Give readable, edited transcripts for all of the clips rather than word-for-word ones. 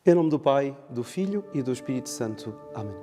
Em nome do Pai, do Filho e do Espírito Santo. Amém.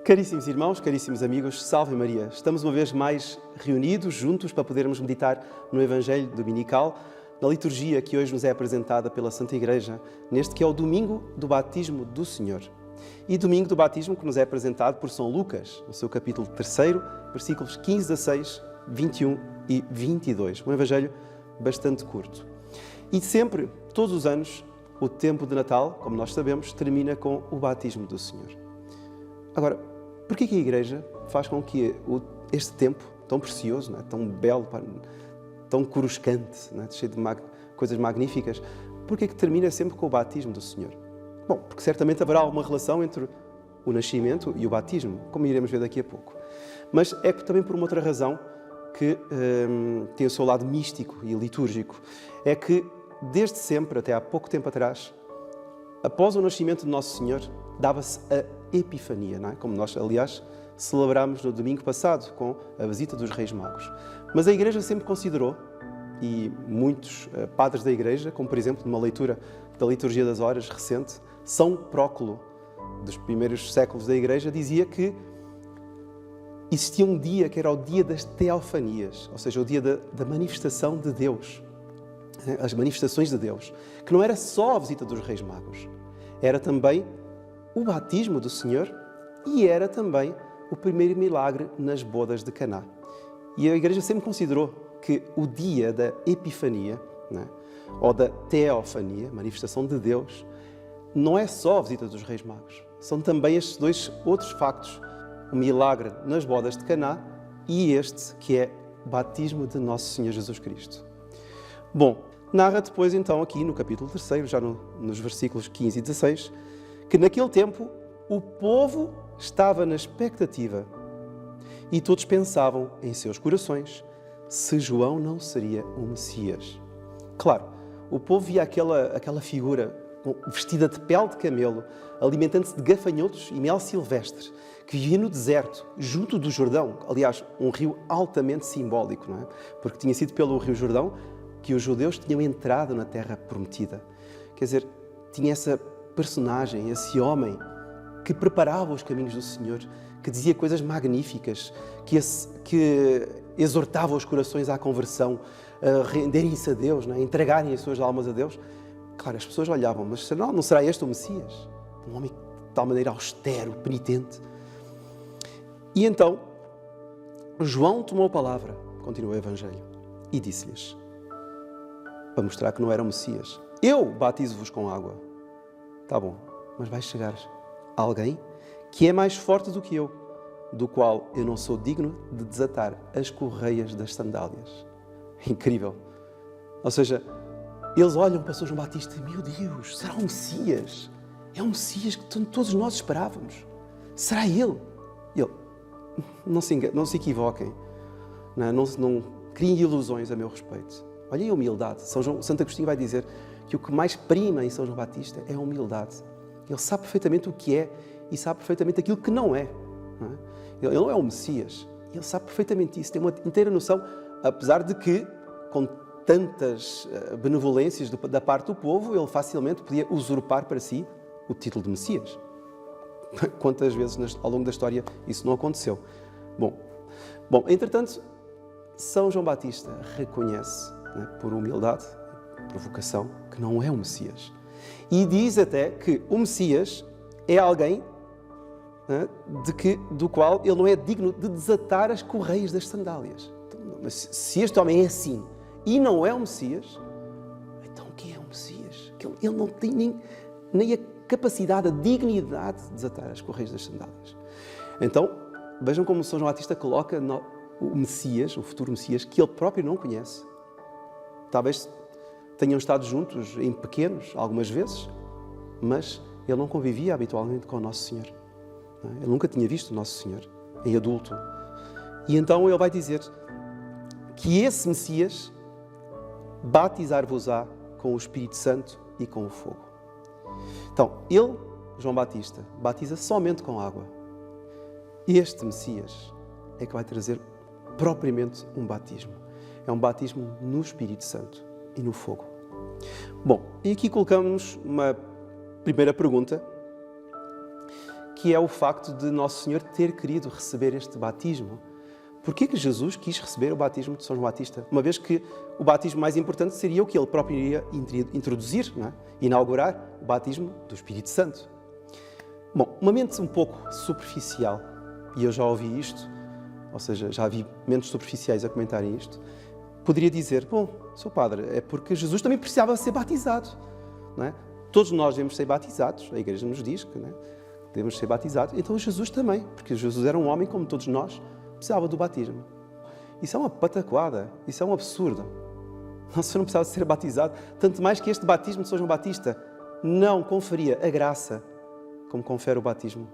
Caríssimos irmãos, caríssimos amigos, salve Maria. Estamos uma vez mais reunidos, juntos, para podermos meditar no Evangelho Dominical, na liturgia que hoje nos é apresentada pela Santa Igreja, neste que é o Domingo do Batismo do Senhor. E Domingo do Batismo que nos é apresentado por São Lucas, no seu capítulo 3, versículos 15 a 6, 21 e 22. Um Evangelho bastante curto. E sempre, todos os anos, o tempo de Natal, como nós sabemos, termina com o batismo do Senhor. Agora, por que a Igreja faz com que este tempo tão precioso, não é? Tão belo, tão coruscante, não é? Cheio de coisas magníficas, por que termina sempre com o batismo do Senhor? Bom, porque certamente haverá uma relação entre o nascimento e o batismo, como iremos ver daqui a pouco. Mas é também por uma outra razão que tem o seu lado místico e litúrgico. É que desde sempre, até há pouco tempo atrás, após o nascimento de Nosso Senhor, dava-se a Epifania, não é? Como nós, aliás, celebramos no domingo passado com a visita dos Reis Magos. Mas a Igreja sempre considerou, e muitos padres da Igreja, como por exemplo numa leitura da Liturgia das Horas recente, São Próculo, dos primeiros séculos da Igreja, dizia que existia um dia que era o dia das teofanias, ou seja, o dia da manifestação de Deus. As manifestações de Deus, que não era só a visita dos Reis Magos, era também o batismo do Senhor e era também o primeiro milagre nas bodas de Caná. E a Igreja sempre considerou que o dia da Epifania, né, ou da Teofania, manifestação de Deus, não é só a visita dos Reis Magos, são também estes dois outros factos, o milagre nas bodas de Caná e este que é o batismo de Nosso Senhor Jesus Cristo. Bom, narra depois então aqui no capítulo 3, já nos versículos 15 e 16, que naquele tempo o povo estava na expectativa e todos pensavam em seus corações se João não seria o Messias. Claro, o povo via aquela figura vestida de pele de camelo, alimentando-se de gafanhotos e mel silvestre, que vivia no deserto, junto do Jordão, aliás, um rio altamente simbólico, não é? Porque tinha sido pelo Rio Jordão que os judeus tinham entrado na Terra Prometida. Quer dizer, tinha essa personagem, esse homem que preparava os caminhos do Senhor, que dizia coisas magníficas, que exortava os corações à conversão, a renderem-se a Deus, não é? A entregarem as suas almas a Deus. Claro, as pessoas olhavam, mas não será este o Messias? Um homem de tal maneira austero, penitente. E então, João tomou a palavra, continua o Evangelho, e disse-lhes, para mostrar que não era o Messias, eu batizo-vos com água. Tá bom, mas vai chegar alguém que é mais forte do que eu, do qual eu não sou digno de desatar as correias das sandálias. Incrível. Ou seja, eles olham para São João Batista e, meu Deus, será o Messias? É o Messias que todos nós esperávamos. Será ele? Ele, não se equivoquem, não criem ilusões a meu respeito. Olhem a humildade. Santo Agostinho vai dizer que o que mais prima em São João Batista é a humildade. Ele sabe perfeitamente o que é e sabe perfeitamente aquilo que não é. Não é? Ele não é o Messias. Ele sabe perfeitamente isso. Tem uma inteira noção, apesar de que, com tantas benevolências da parte do povo, ele facilmente podia usurpar para si o título de Messias. Quantas vezes ao longo da história isso não aconteceu? Bom, entretanto, São João Batista reconhece, por humildade, por vocação, que não é o Messias. E diz até que o Messias é alguém do qual ele não é digno de desatar as correias das sandálias. Então, mas se este homem é assim e não é o Messias, então quem é o Messias? Ele não tem nem a capacidade, a dignidade de desatar as correias das sandálias. Então, vejam como São João Batista coloca o Messias, o futuro Messias, que ele próprio não conhece. Talvez tenham estado juntos em pequenos, algumas vezes, mas ele não convivia habitualmente com o Nosso Senhor. Ele nunca tinha visto o Nosso Senhor em adulto. E então ele vai dizer que esse Messias batizar-vos-á com o Espírito Santo e com o fogo. Então, ele, João Batista, batiza somente com água. Este Messias é que vai trazer propriamente um batismo. É um batismo no Espírito Santo e no fogo. Bom, e aqui colocamos uma Primeira pergunta, que é o facto de Nosso Senhor ter querido receber este batismo. Porquê que Jesus quis receber o batismo de São João Batista? Uma vez que o batismo mais importante seria o que ele próprio iria introduzir, não é? Inaugurar o batismo do Espírito Santo. Bom, uma mente um pouco superficial, e eu já ouvi isto, ou seja, já vi mentes superficiais a comentarem isto, poderia dizer, bom, Sr. Padre, é porque Jesus também precisava ser batizado, não é? Todos nós devemos ser batizados, a Igreja nos diz que, não é? Devemos ser batizados, então Jesus também, porque Jesus era um homem como todos nós, precisava do batismo. Isso é uma pataquada, isso é um absurdo. Nosso Senhor não precisava ser batizado, tanto mais que este batismo de São João Batista não conferia a graça como confere o batismo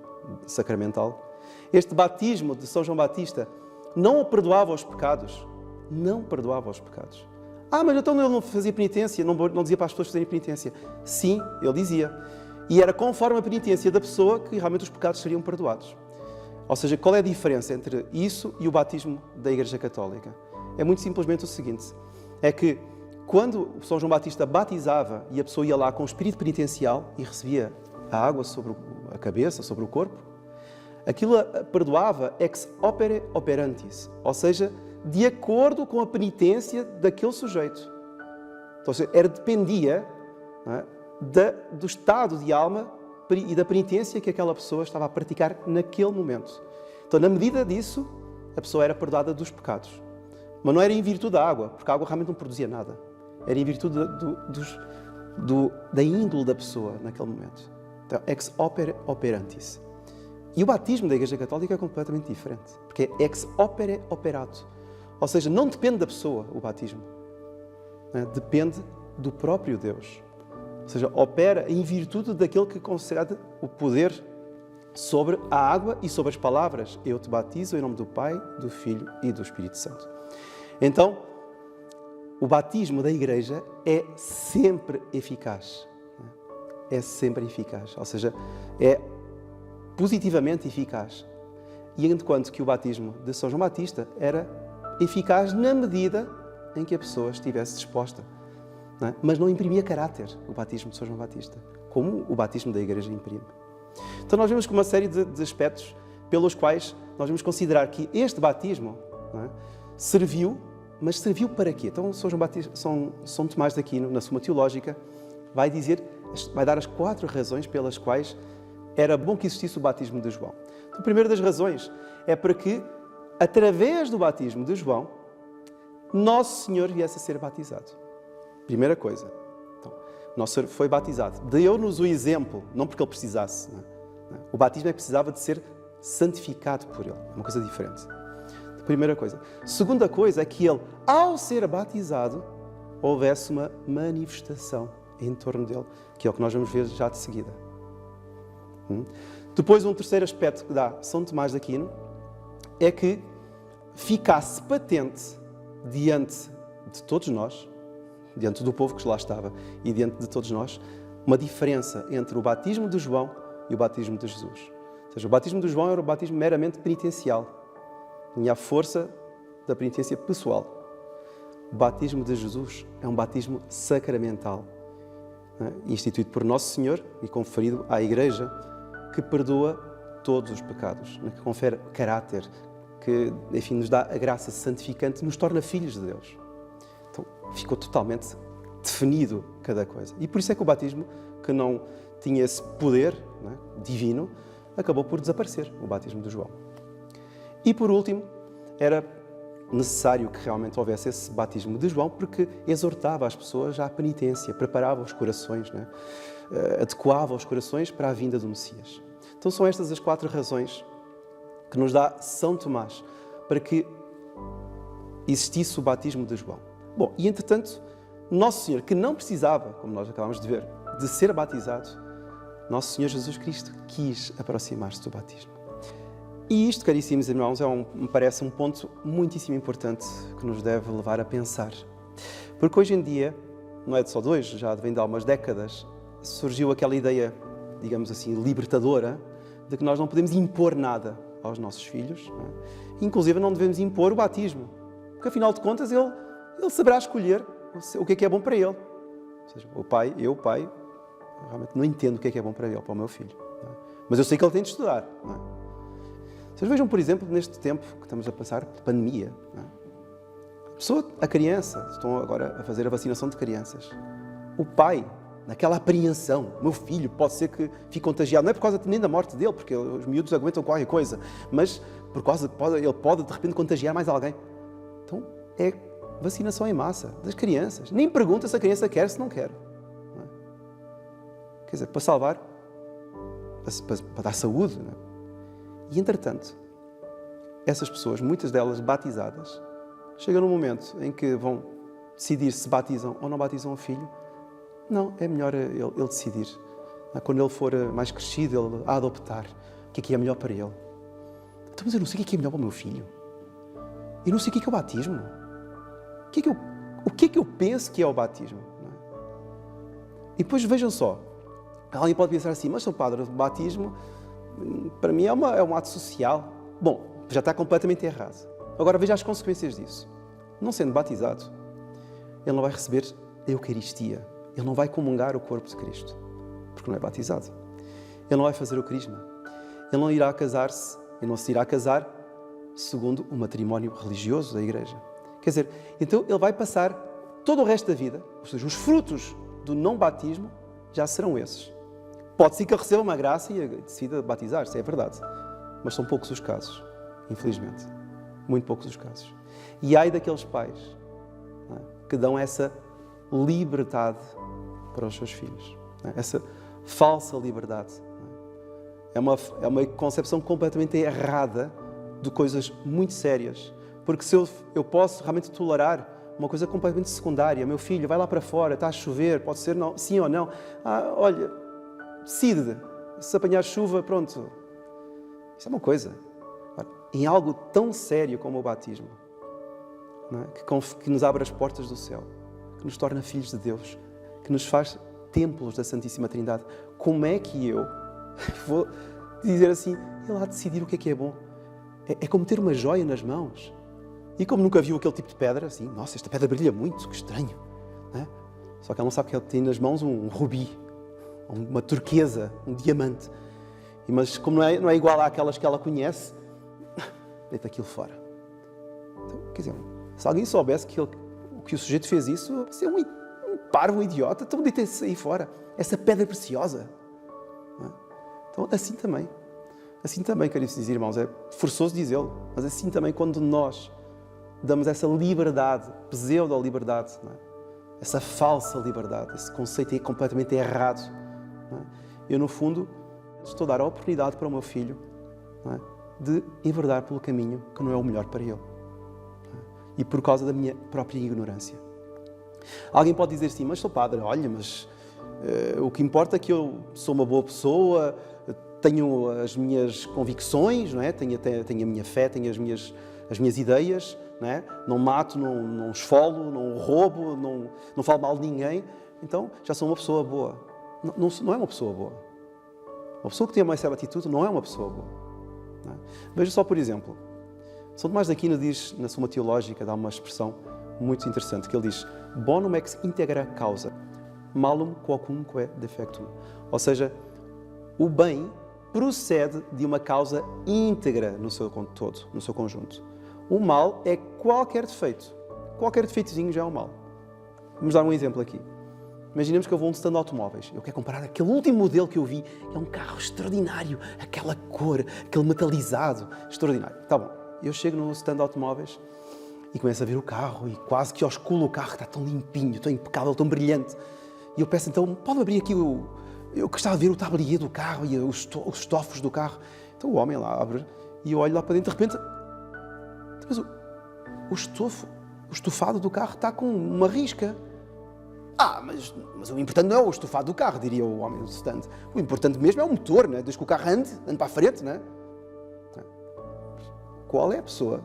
sacramental. Este batismo de São João Batista não o perdoava os pecados. Não perdoava os pecados. Mas então ele não fazia penitência, não dizia para as pessoas fazerem penitência. Sim, ele dizia. E era conforme a penitência da pessoa que realmente os pecados seriam perdoados. Ou seja, qual é a diferença entre isso e o batismo da Igreja Católica? É muito simplesmente o seguinte, é que quando São João Batista batizava e a pessoa ia lá com o espírito penitencial e recebia a água sobre a cabeça, sobre o corpo, aquilo perdoava ex opere operantis, ou seja, de acordo com a penitência daquele sujeito. Então, dependia, não é, do estado de alma e da penitência que aquela pessoa estava a praticar naquele momento. Então, na medida disso, a pessoa era perdoada dos pecados. Mas não era em virtude da água, porque a água realmente não produzia nada. Era em virtude da índole da pessoa naquele momento. Então, ex opere operantis. E o batismo da Igreja Católica é completamente diferente, porque é ex opere operato. Ou seja, não depende da pessoa o batismo, né? Depende do próprio Deus. Ou seja, opera em virtude daquele que concede o poder sobre a água e sobre as palavras. Eu te batizo em nome do Pai, do Filho e do Espírito Santo. Então, o batismo da Igreja é sempre eficaz. É sempre eficaz. Ou seja, é positivamente eficaz. E enquanto que o batismo de São João Batista era eficaz na medida em que a pessoa estivesse disposta. Não é? Mas não imprimia caráter o batismo de São João Batista, como o batismo da Igreja imprime. Então nós vemos que uma série de aspectos pelos quais nós vamos considerar que este batismo, não é, serviu, mas serviu para quê? Então São Tomás de Aquino, na Suma Teológica, vai dar as 4 razões pelas quais era bom que existisse o batismo de João. Então, a primeira das razões é para que, através do batismo de João, Nosso Senhor viesse a ser batizado. Primeira coisa. Então, Nosso Senhor foi batizado. Deu-nos o exemplo, não porque Ele precisasse. Não é? O batismo é que precisava de ser santificado por Ele. É uma coisa diferente. Primeira coisa. Segunda coisa é que Ele, ao ser batizado, houvesse uma manifestação em torno dele, que é o que nós vamos ver já de seguida. Depois, um terceiro aspecto que dá São Tomás de Aquino é que ficasse patente diante de todos nós, diante do povo que lá estava e diante de todos nós, uma diferença entre o batismo de João e o batismo de Jesus. Ou seja, o batismo de João era o batismo meramente penitencial, tinha a força da penitência pessoal. O batismo de Jesus é um batismo sacramental, instituído por Nosso Senhor e conferido à Igreja, que perdoa todos os pecados, que confere caráter, que, enfim, nos dá a graça santificante, nos torna filhos de Deus. Então, ficou totalmente definido cada coisa. E por isso é que o batismo, que não tinha esse poder, divino, acabou por desaparecer, o batismo de João. E por último, era necessário que realmente houvesse esse batismo de João, porque exortava as pessoas à penitência, preparava os corações, adequava os corações para a vinda do Messias. Então são estas as 4 razões que nos dá São Tomás para que existisse o batismo de João. Bom, e entretanto, Nosso Senhor, que não precisava, como nós acabamos de ver, de ser batizado, Nosso Senhor Jesus Cristo quis aproximar-se do batismo. E isto, caríssimos irmãos, me parece um ponto muitíssimo importante que nos deve levar a pensar. Porque hoje em dia, não é de só de hoje, já vem de há umas décadas, surgiu aquela ideia, digamos assim, libertadora, de que nós não podemos impor nada aos nossos filhos. Não é? Inclusive, não devemos impor o batismo. Porque, afinal de contas, ele saberá escolher o que é bom para ele. Ou seja, o pai, Realmente não entendo o que é bom para ele, para o meu filho. Não é? Mas eu sei que ele tem de estudar. Não é? Vocês vejam, por exemplo, neste tempo que estamos a passar, de pandemia, não é? A criança, estão agora a fazer a vacinação de crianças. O pai, naquela apreensão, meu filho pode ser que fique contagiado, não é por causa nem da morte dele, porque os miúdos aguentam qualquer coisa, mas por causa que ele pode de repente contagiar mais alguém. Então é vacinação em massa das crianças. Nem pergunta se a criança quer, se não quer. Não é? Quer dizer, para salvar, para dar saúde. Não é? E entretanto, essas pessoas, muitas delas batizadas, chegam num momento em que vão decidir se batizam ou não batizam o filho. Não, é melhor ele decidir. Quando ele for mais crescido, ele a adoptar o que é melhor para ele. Então, mas eu não sei o que é melhor para o meu filho. Eu não sei o que é o batismo. O que é que eu penso que é o batismo? Não é? E depois vejam só. Alguém pode pensar assim, mas, Sr. Padre, o batismo para mim é um ato social. Bom, já está completamente errado. Agora veja as consequências disso. Não sendo batizado, ele não vai receber a Eucaristia. Ele não vai comungar o corpo de Cristo, porque não é batizado. Ele não vai fazer o crisma. Ele não irá casar-se, ele não se irá casar segundo o matrimónio religioso da Igreja. Quer dizer, então ele vai passar todo o resto da vida, ou seja, os frutos do não batismo já serão esses. Pode ser que ele receba uma graça e decida batizar-se, é verdade. Mas são poucos os casos, infelizmente. Muito poucos os casos. E ai daqueles pais, não é, que dão essa liberdade para os seus filhos. Não é? Essa falsa liberdade. Não é? É uma concepção completamente errada de coisas muito sérias. Porque se eu posso realmente tolerar uma coisa completamente secundária, meu filho vai lá para fora, está a chover, pode ser não, sim ou não. Olha, decide, se apanhar chuva, pronto. Isso é uma coisa. Em algo tão sério como o batismo, não é? que nos abre as portas do céu, que nos torna filhos de Deus, que nos faz templos da Santíssima Trindade, como é que eu vou dizer assim, ele há de decidir o que é bom? É como ter uma joia nas mãos. E como nunca viu aquele tipo de pedra, assim, nossa, esta pedra brilha muito, que estranho. Não é? Só que ela não sabe que ele tem nas mãos um rubi, uma turquesa, um diamante. Mas como não é igual àquelas que ela conhece, deita aquilo fora. Então, quer dizer, se alguém soubesse que o sujeito fez isso, você é um parvo, um idiota, então deita-se aí fora. Essa pedra preciosa. Não é? Então, assim também, caríssimos irmãos, é forçoso dizê-lo, mas assim também quando nós damos essa liberdade, pseudo-liberdade, não é? Essa falsa liberdade, esse conceito é completamente errado. Não é? Eu, no fundo, estou a dar a oportunidade para o meu filho, não é, de enverdar pelo caminho que não é o melhor para ele. Não é? E por causa da minha própria ignorância. Alguém pode dizer assim, mas Sr. Padre, olha, mas o que importa é que eu sou uma boa pessoa, tenho as minhas convicções, não é? Tenho a minha fé, tenho as minhas ideias, não é? Não mato, não esfolo, não roubo, não falo mal de ninguém, então já sou uma pessoa boa. Não é uma pessoa boa. Uma pessoa que tem essa atitude não é uma pessoa boa. Não é? Veja só, por exemplo, São Tomás de Aquino diz, na Suma Teológica, dá uma expressão muito interessante, que ele diz bonum ex integra causa, malum quocunque defectum. Ou seja, o bem procede de uma causa íntegra no seu todo, no seu conjunto. O mal é qualquer defeito. Qualquer defeitozinho já é um mal. Vamos dar um exemplo aqui. Imaginemos que eu vou a um stand de automóveis. Eu quero comprar aquele último modelo que eu vi. É um carro extraordinário. Aquela cor, aquele metalizado. Extraordinário. Tá bom. Eu chego no stand de automóveis e começo a ver o carro e quase que osculo o carro. Está tão limpinho, tão impecável, tão brilhante. E eu peço então, pode abrir aqui eu gostava de ver o tablier do carro e os estofos do carro. Então o homem lá abre e eu olho lá para dentro, de repente, mas o estofado do carro está com uma risca. Mas o importante não é o estofado do carro, diria o homem do stand. O importante mesmo é o motor, né? Desde que o carro ande para a frente, né? Qual é a pessoa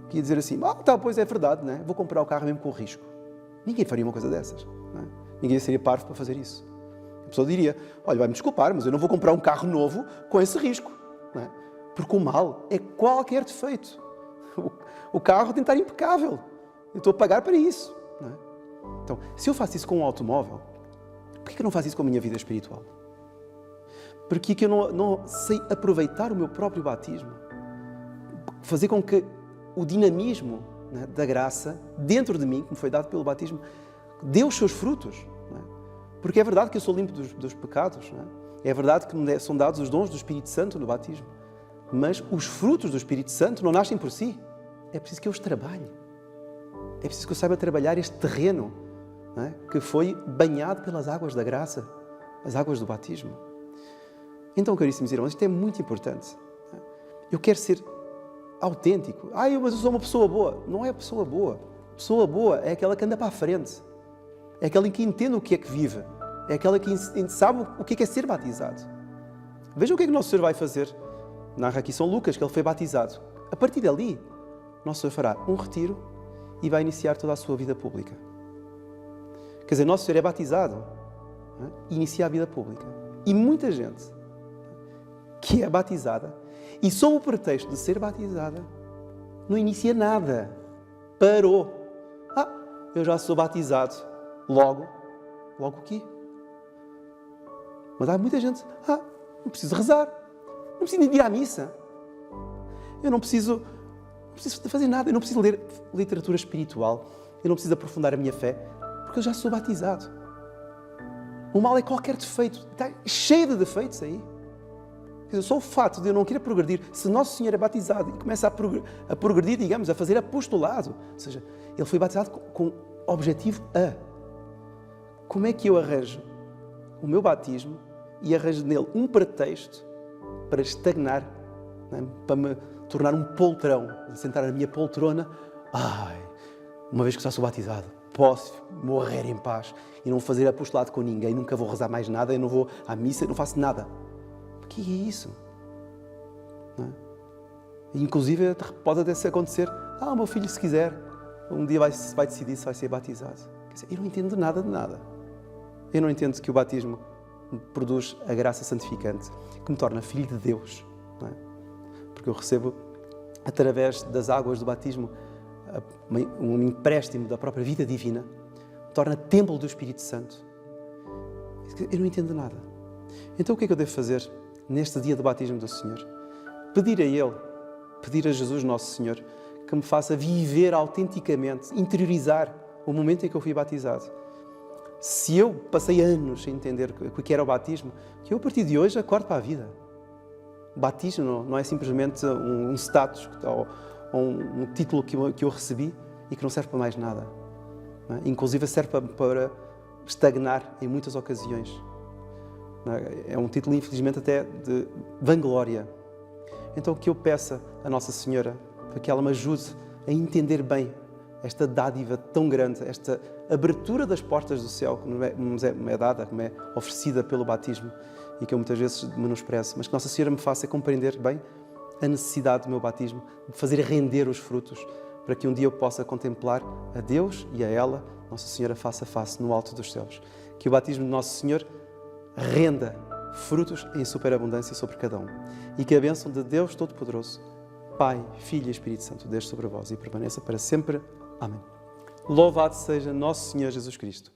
que ia dizer assim, pois é verdade, né? Vou comprar o carro mesmo com o risco. Ninguém faria uma coisa dessas. Né? Ninguém seria parvo para fazer isso. A pessoa diria, olha, vai-me desculpar, mas eu não vou comprar um carro novo com esse risco. Não é? Porque o mal é qualquer defeito. O carro tem que estar impecável. Eu estou a pagar para isso. Não é? Então, se eu faço isso com um automóvel, Porquê que eu não faço isso com a minha vida espiritual? Porquê que eu não sei aproveitar o meu próprio batismo? Fazer com que o dinamismo, né, da graça dentro de mim, que me foi dado pelo batismo, dê os seus frutos. Né? Porque é verdade que eu sou limpo dos pecados. Né? É verdade que me são dados os dons do Espírito Santo no batismo. Mas os frutos do Espírito Santo não nascem por si. É preciso que eu os trabalhe. É preciso que eu saiba trabalhar este terreno, né, que foi banhado pelas águas da graça, as águas do batismo. Então, caríssimos irmãos, isto é muito importante. Eu quero ser autêntico. Mas eu sou uma pessoa boa. Não é pessoa boa. Pessoa boa é aquela que anda para a frente. É aquela que entende o que é que vive. É aquela que sabe o que é ser batizado. Vejam o que é que o Nosso Senhor vai fazer. Narra aqui São Lucas que ele foi batizado. A partir dali, Nosso Senhor fará um retiro e vai iniciar toda a sua vida pública. Quer dizer, Nosso Senhor é batizado, né, e inicia a vida pública. E muita gente que é batizada e sob o pretexto de ser batizada não inicia nada. Parou. Eu já sou batizado. Logo o quê? Mas há muita gente, não preciso rezar, não preciso ir à missa, eu não preciso fazer nada, eu não preciso ler literatura espiritual, eu não preciso aprofundar a minha fé, porque eu já sou batizado. O mal é qualquer defeito, está cheio de defeitos aí. Só o fato de eu não querer progredir, se Nosso Senhor é batizado e começa a progredir, digamos, a fazer apostolado, ou seja, ele foi batizado com objetivo a. Como é que eu arranjo o meu batismo e arranjo nele um pretexto para estagnar, né? Para me tornar um poltrão, sentar na minha poltrona? Uma vez que já sou batizado, posso morrer em paz e não fazer apostolado com ninguém, nunca vou rezar mais nada, eu não vou à missa, eu não faço nada. O que é isso? Não é? Inclusive, pode até acontecer, o meu filho, se quiser, um dia vai decidir se vai ser batizado. Quer dizer, eu não entendo nada de nada. Eu não entendo que o batismo produz a graça santificante, que me torna filho de Deus. Não é? Porque eu recebo, através das águas do batismo, um empréstimo da própria vida divina, me torna templo do Espírito Santo. Eu não entendo nada. Então o que é que eu devo fazer neste dia do batismo do Senhor? Pedir a Ele, pedir a Jesus Nosso Senhor, que me faça viver autenticamente, interiorizar o momento em que eu fui batizado. Se eu passei anos sem entender o que era o batismo, que eu a partir de hoje acordo para a vida. O batismo não é simplesmente um status ou um título que eu recebi e que não serve para mais nada. Não é? Inclusive serve para estagnar em muitas ocasiões. Não é? É um título, infelizmente, até de vanglória. Então, que eu peça a Nossa Senhora para que ela me ajude a entender bem esta dádiva tão grande, esta abertura das portas do céu que me é dada, que me é oferecida pelo batismo e que eu muitas vezes menosprezo, mas que Nossa Senhora me faça compreender bem a necessidade do meu batismo, de fazer render os frutos, para que um dia eu possa contemplar a Deus e a ela, Nossa Senhora, face a face, no alto dos céus. Que o batismo de Nosso Senhor renda frutos em superabundância sobre cada um. E que a bênção de Deus Todo-Poderoso, Pai, Filho e Espírito Santo, desça sobre vós e permaneça para sempre. Amém. Louvado seja Nosso Senhor Jesus Cristo.